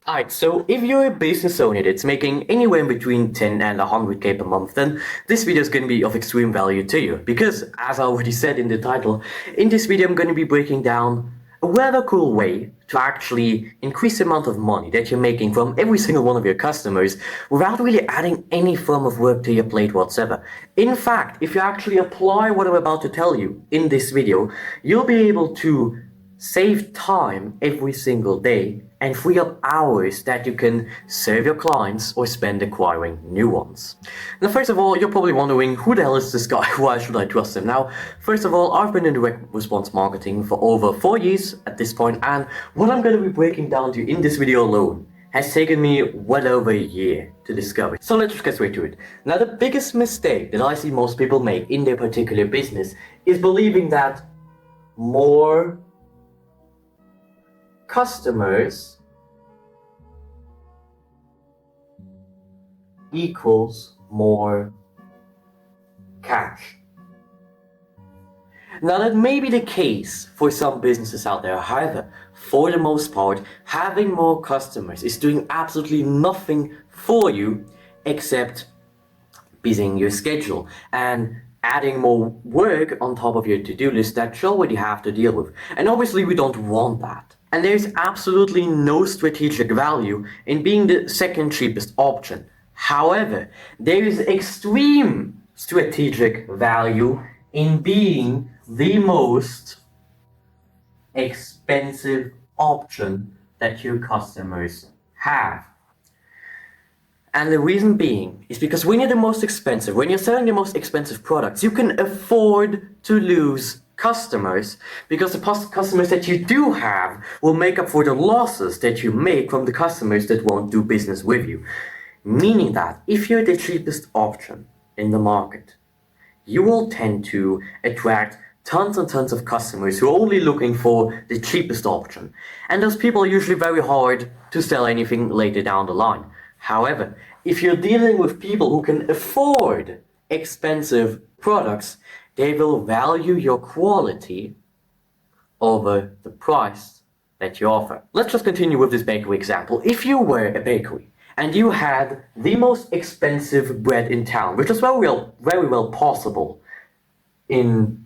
Alright, so if you're a business owner that's making anywhere between 10 and 100k per month, then this video is going to be of extreme value to you. Because, as I already said in the title, in this video I'm going to be breaking down a rather cool way to actually increase the amount of money that you're making from every single one of your customers without really adding any form of work to your plate whatsoever. In fact, if you actually apply what I'm about to tell you in this video, you'll be able to save time every single day and free up hours that you can serve your clients or spend acquiring new ones. Now, first of all, you're probably wondering, who the hell is this guy? Why should I trust him? Now, first of all, I've been in direct response marketing for over 4 years at this point, and what I'm going to be breaking down to you in this video alone has taken me well over a year to discover. So let's just get straight to it. Now, the biggest mistake that I see most people make in their particular business is believing that more customers equals more cash. Now, that may be the case for some businesses out there. However, for the most part, having more customers is doing absolutely nothing for you except busying your schedule and adding more work on top of your to-do list that you already have to deal with. And obviously we don't want that. And there's absolutely no strategic value in being the second cheapest option. However, there is extreme strategic value in being the most expensive option that your customers have. And the reason being is because when you're the most expensive, when you're selling the most expensive products, you can afford to lose customers because the customers that you do have will make up for the losses that you make from the customers that won't do business with you. Meaning that if you're the cheapest option in the market, you will tend to attract tons and tons of customers who are only looking for the cheapest option. And those people are usually very hard to sell anything later down the line. However, if you're dealing with people who can afford expensive products, they will value your quality over the price that you offer. Let's just continue with this bakery example. If you were a bakery and you had the most expensive bread in town, which is very well possible in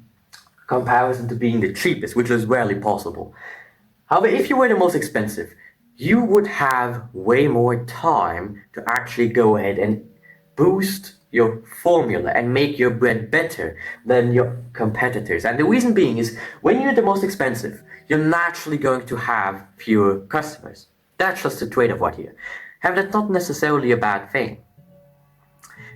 comparison to being the cheapest, which is rarely possible. However, if you were the most expensive, you would have way more time to actually go ahead and boost your formula and make your bread better than your competitors. And the reason being is when you're the most expensive, you're naturally going to have fewer customers. That's just a trade-off right here. However, that's not necessarily a bad thing.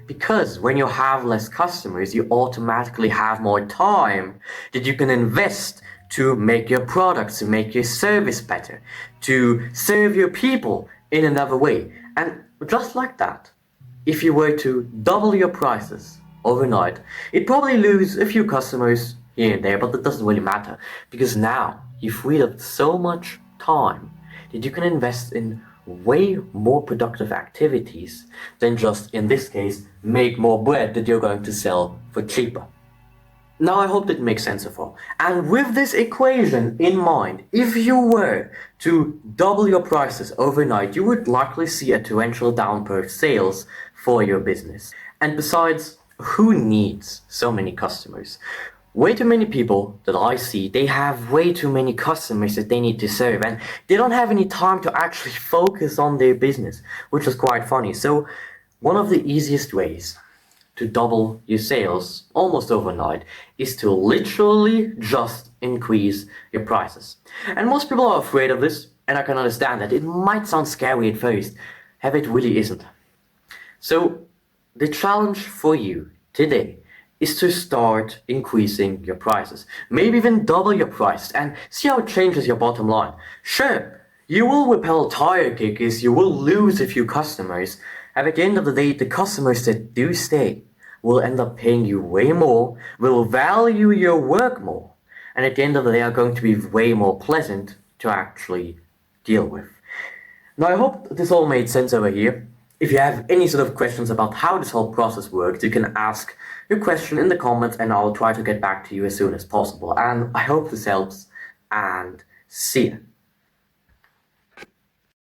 Because when you have less customers, you automatically have more time that you can invest to make your products, to make your service better, to serve your people in another way. And just like that, if you were to double your prices overnight, you'd probably lose a few customers here and there, but that doesn't really matter because now you've freed up so much time that you can invest in way more productive activities than just, in this case, make more bread that you're going to sell for cheaper. Now, I hope that makes sense of all. And with this equation in mind, if you were to double your prices overnight, you would likely see a torrential downpour of sales for your business. And besides, who needs so many customers? Way too many people that I see, they have way too many customers that they need to serve, and they don't have any time to actually focus on their business, which is quite funny. So, one of the easiest ways to double your sales almost overnight is to literally just increase your prices. And most people are afraid of this, and I can understand that. It might sound scary at first, however it really isn't. So the challenge for you today is to start increasing your prices. Maybe even double your price and see how it changes your bottom line. Sure, you will repel tire kickers, you will lose a few customers, and at the end of the day, the customers that do stay will end up paying you way more, will value your work more, and at the end of the day are going to be way more pleasant to actually deal with. Now, I hope this all made sense over here. If you have any sort of questions about how this whole process works, you can ask your question in the comments and I'll try to get back to you as soon as possible. And I hope this helps, and see you.